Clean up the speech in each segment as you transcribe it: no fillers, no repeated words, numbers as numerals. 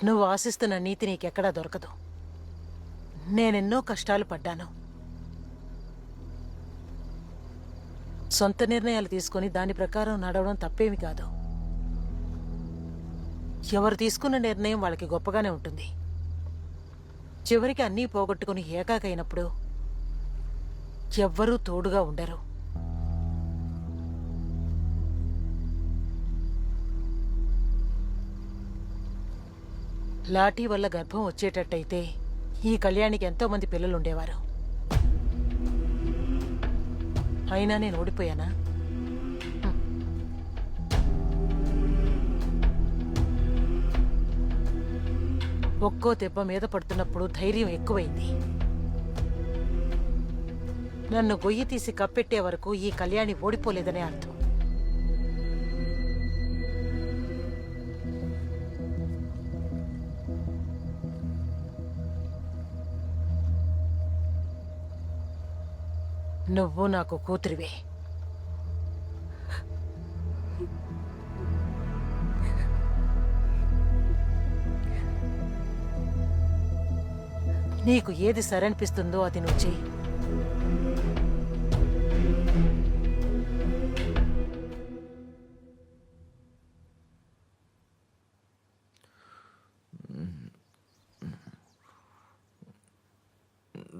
నువ్వు ఆశిస్తున్న నీతి నీకెక్కడా దొరకదు. నేనెన్నో కష్టాలు పడ్డాను. సొంత నిర్ణయాలు తీసుకుని దాని ప్రకారం నడవడం తప్పేమి కాదు. ఎవరు తీసుకున్న నిర్ణయం వాళ్ళకి గొప్పగానే ఉంటుంది. చివరికి అన్నీ పోగొట్టుకుని ఏకాకైనప్పుడు ఎవ్వరూ తోడుగా ఉండరు. లాఠీ వల్ల గర్భం వచ్చేటట్టయితే ఈ కళ్యాణికి ఎంతో మంది పిల్లలుండేవారు. అయినా నేను ఓడిపోయానా? ఒక్కో దెబ్బ మీద పడుతున్నప్పుడు ధైర్యం ఎక్కువైంది. నన్ను గొయ్యి తీసి కప్పెట్టే వరకు ఈ కళ్యాణి ఓడిపోలేదనే అర్థం. నువ్వు నాకు కూతురివే. నీకు ఏది సరనిపిస్తుందో అది నువ్వు చెయ్యి.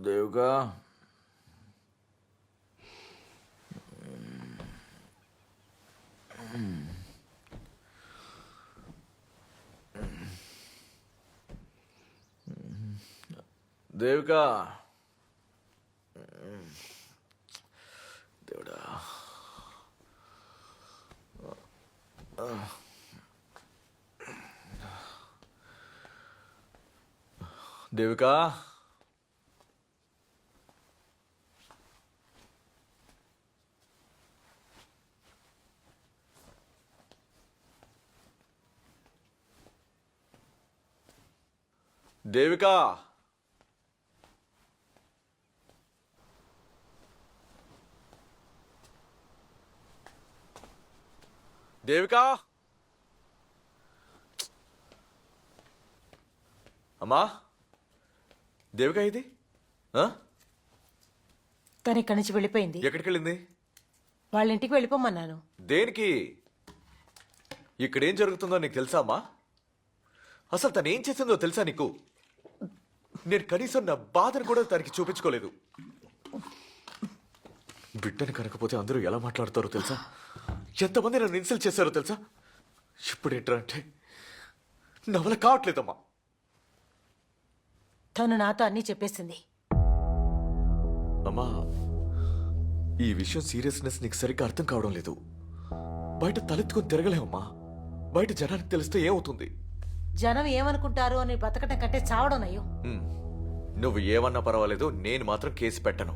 దేవుగా, దేవికా, దేవుడా, దేవికా, దేవికా, దేవికా, అమ్మా, దేవికా ఇది తను ఇక్కడి నుంచి వెళ్ళిపోయింది. ఎక్కడికి వెళ్ళింది? వాళ్ళ ఇంటికి వెళ్ళిపోమన్నాను. దేనికి? ఇక్కడేం జరుగుతుందో నీకు తెలుసా అమ్మా? అసలు తను ఏం చేసిందో తెలుసా నీకు? నేను కనీసం నా బాధను కూడా తనకి చూపించుకోలేదు. బిడ్డని కనకపోతే అందరూ ఎలా మాట్లాడతారో తెలుసా? ఎంతమంది నన్ను ఇన్సల్ట్ చేశారో తెలుసా? ఇప్పుడు ఏంటంటే నా వల్ల కావట్లేదమ్మా. తను నాతో అన్నీ చెప్పేసింది. అమ్మా, ఈ విషయం సీరియస్నెస్ నీకు సరిగ్గా అర్థం కావడం లేదు. బయట తలెత్తుకొని తిరగలేమమ్మా. బయట జనానికి తెలిస్తే ఏమవుతుంది? జనం ఏమనుకుంటారు అని బతకటం కంటే చావడం నయ్యో. నువ్వు ఏమన్నా పర్వాలేదు, నేను మాత్రం కేసు పెట్టను.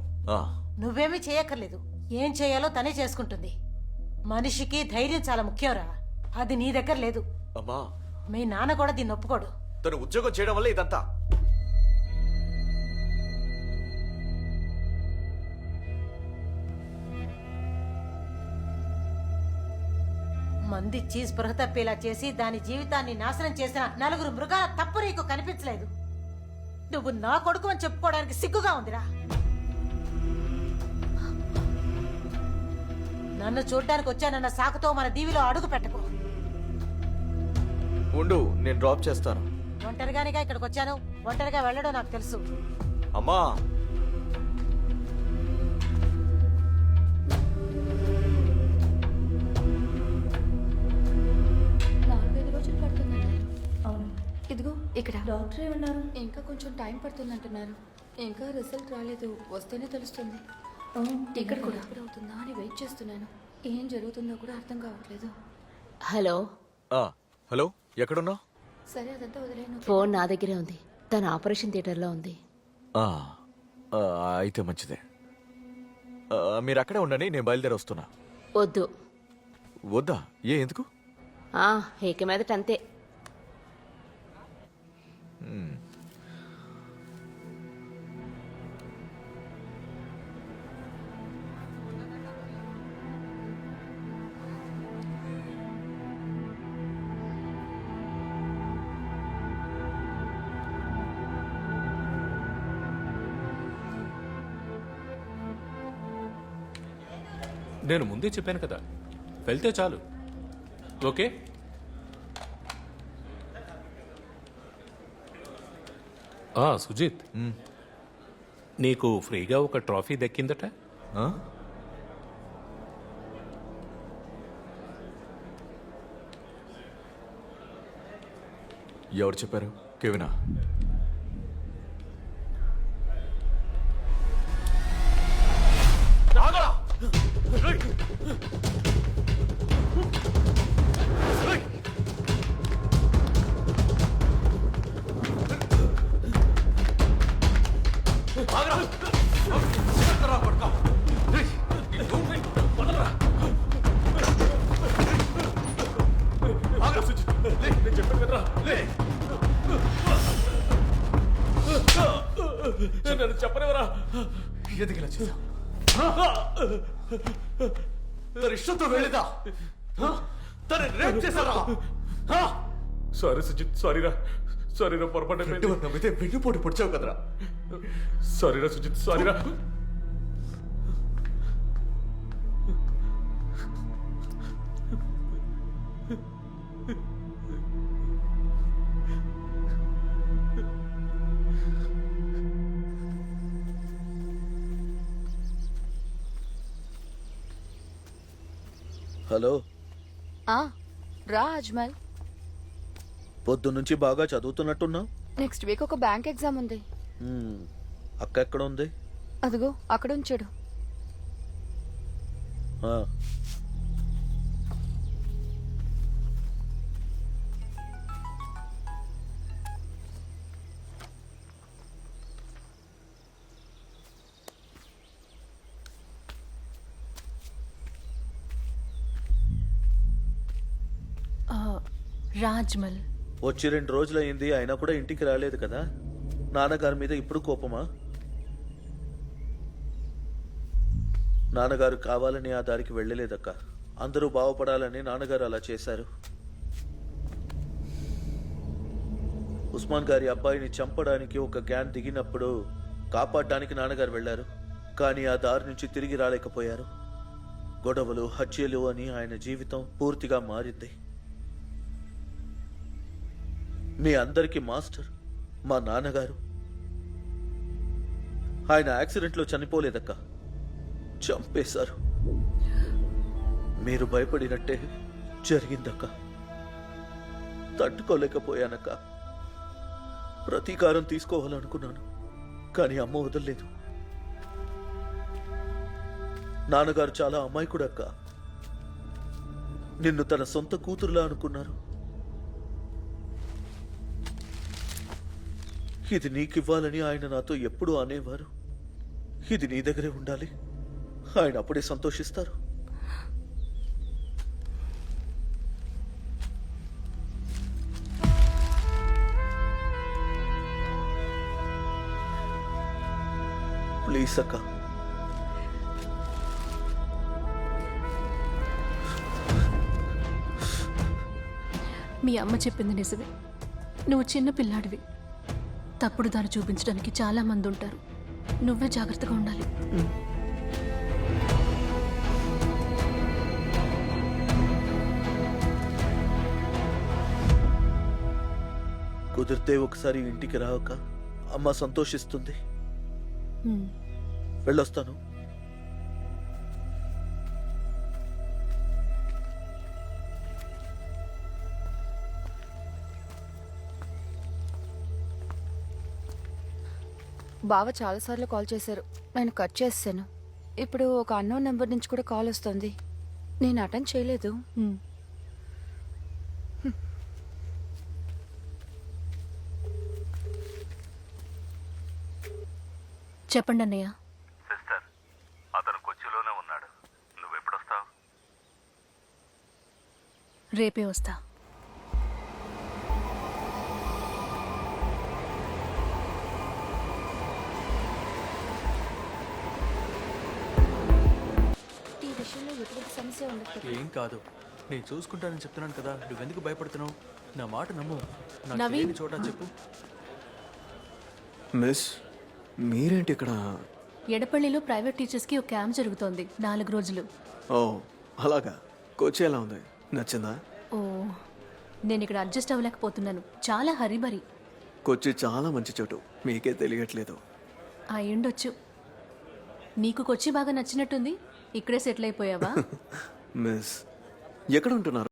నువ్వేమీ చేయక్కర్లేదు. ఏం చేయాలో తనే చేసుకుంటుంది. మనిషికి ధైర్యం చాలా ముఖ్యంరా. అది నీ దగ్గర లేదు. అమ్మా, మీ నాన్న కూడా దీన్ని ఒప్పుకోడు. తను ఉద్యోగం చేయడం వల్ల ఇదంతా. మందిచ్చి స్పృహ తప్పేలా చేసి దాని జీవితాన్ని నాశనం చేసిన నలుగురు మృగాల తప్పు నీకు కనిపించలేదు. నువ్వు నా కొడుకు అని చెప్పుకోవడానికి సిగ్గుగా ఉందిరా. నన్ను చూడ్డానికి వచ్చానన్న సాకుతో మన దీవిలో అడుగు పెట్టకు. ఉండు, నేను డ్రాప్ చేస్తాను. ఒంటరిగానిగా ఇక్కడికి వచ్చాను. ఒంటరిగా వెళ్ళడం నాకు తెలుసు. అమ్మా, ఇదిగో ఇక్కడ డాక్టర్ ఏమన్నారు? ఇంకా కొంచెం టైం పడుతుందంటున్నారు. ఇంకా రిజల్ట్ రాలేదు, వస్తేనే తెలుస్తుంది. టికెట్ కూడా ఎప్పుడు అవుతుందా అని వెయిట్ చేస్తున్నాను. ఏం జరుగుతుందో కూడా అర్థం కావట్లేదు. హలో. హలో, ఎక్కడున్నావు? సరే, అదంతా వదిలేను. ఫోన్ నా దగ్గరే ఉంది. తన ఆపరేషన్ థియేటర్లో ఉంది. అయితే మంచిదే. మీరు అక్కడే ఉండండి, నేను బయలుదేరి వస్తున్నా. వద్దు. వద్దా? ఎందుకు? ఇక మీదట అంతే. నేను ముందే చెప్పాను కదా, వెళ్తే చాలు. ఓకే. సుజిత్, నీకు ఫ్రీగా ఒక ట్రాఫీ దక్కిందట. ఆ? ఎవరు చెప్పారు? కెవినా? చెప్పనివరా? ఎందుకు ఇలా చేశావు? తన ఇష్టంతో వెళ్ళేదా? తన రేప్ చేశారా? సారీ సుజిత్, సారీరా. సారీరా, పొరపాటు నమ్మితే వెన్నుపోటు పొడిచావు కదరా. సారీరా సుజిత్, సారీరా. హలో, రా అజ్మల్. పొద్దున్నుంచి బాగా చదువుతున్నట్టున్నావు. నెక్స్ట్ వీక్ ఒక బ్యాంక్ ఎగ్జామ్ ఉంది. అక్క ఎక్కడ ఉంది? అదిగో అక్కడ ఉంచాడు. ఆ, రాజ్మల్, వచ్చి 2 రోజులయ్యింది, అయినా కూడా ఇంటికి రాలేదు కదా. నాన్నగారి మీద ఇప్పుడు కోపమా? నాన్నగారు కావాలని ఆ దారికి వెళ్ళలేదక్క. అందరూ బాగుపడాలని నాన్నగారు అలా చేశారు. ఉస్మాన్ గారి అబ్బాయిని చంపడానికి ఒక గ్యాంగ్ దిగినప్పుడు కాపాడడానికి నాన్నగారు వెళ్లారు. కానీ ఆ దారి నుంచి తిరిగి రాలేకపోయారు. గొడవలు, హత్యలు అని ఆయన జీవితం పూర్తిగా మారింది. మీ అందరికీ మాస్టర్ మా నాన్నగారు. ఆయన యాక్సిడెంట్లో చనిపోలేదక్క, చంపేశారు. మీరు భయపడినట్టే జరిగిందక్క. తట్టుకోలేకపోయానక్క. ప్రతీకారం తీసుకోవాలనుకున్నాను, కానీ అమ్మ వదలలేదు. నాన్నగారు చాలా అమాయకుడక్క. నిన్ను తన సొంత కూతురులా అనుకున్నారు. ఇది నీకివ్వాలని ఆయన నాతో ఎప్పుడూ అనేవారు. ఇది నీ దగ్గరే ఉండాలి. ఆయన అప్పుడే సంతోషిస్తారు. ప్లీజ్ అక్క. మీ అమ్మ చెప్పింది నిజమే. నువ్వు చిన్న పిల్లాడివి. తప్పుడు దారి చూపించడానికి చాలా మంది ఉంటారు. నువ్వే జాగ్రత్తగా ఉండాలి. కుదిరితే ఒకసారి ఇంటికి రావక, అమ్మ సంతోషిస్తుంది. వెళ్ళొస్తాను. బావ చాలాసార్లు కాల్ చేశారు. నేను కట్ చేస్తాను. ఇప్పుడు ఒక అన్నోన్ నెంబర్ నుంచి కూడా కాల్ వస్తుంది. నేను అటెండ్ చేయలేదు. చెప్పండి అన్నయ్య. సిస్టర్, అతను కొచ్చిలోనే ఉన్నాడు. నువ్వెప్పుడొస్తావు? రేపే వస్తా. ఈ విషయంలో ఎటువంటి సమస్య ఉండదు. ఏం కాదు, నేను చూసుకుంటానని చెప్తున్నాను కదా. నువ్వెందుకు భయపడుతున్నావు? నా మాట నమ్ము. నాకు నవీన్. తెలియని చోట చెప్పు. మిస్, మీరేంటి ఇక్కడ? ఎడపల్లిలో ప్రైవేట్ టీచర్స్కి ఒక క్యాంప్ జరుగుతోంది 4 రోజులు. ఓ అలాగా కోచి ఎలా ఉంది, నచ్చిందా? ఓ నేను ఇక్కడ అడ్జస్ట్ అవ్వలేకపోతున్నాను, చాలా హరిబరి. కొచ్చి చాలా మంచి చోటు, మీకే తెలియట్లేదు. అయ్యుండొచ్చు. నీకు కొచ్చి బాగా నచ్చినట్టుంది, ఇక్కడే సెటిల్ అయిపోయావా? మిస్, ఎక్కడ ఉంటున్నారు?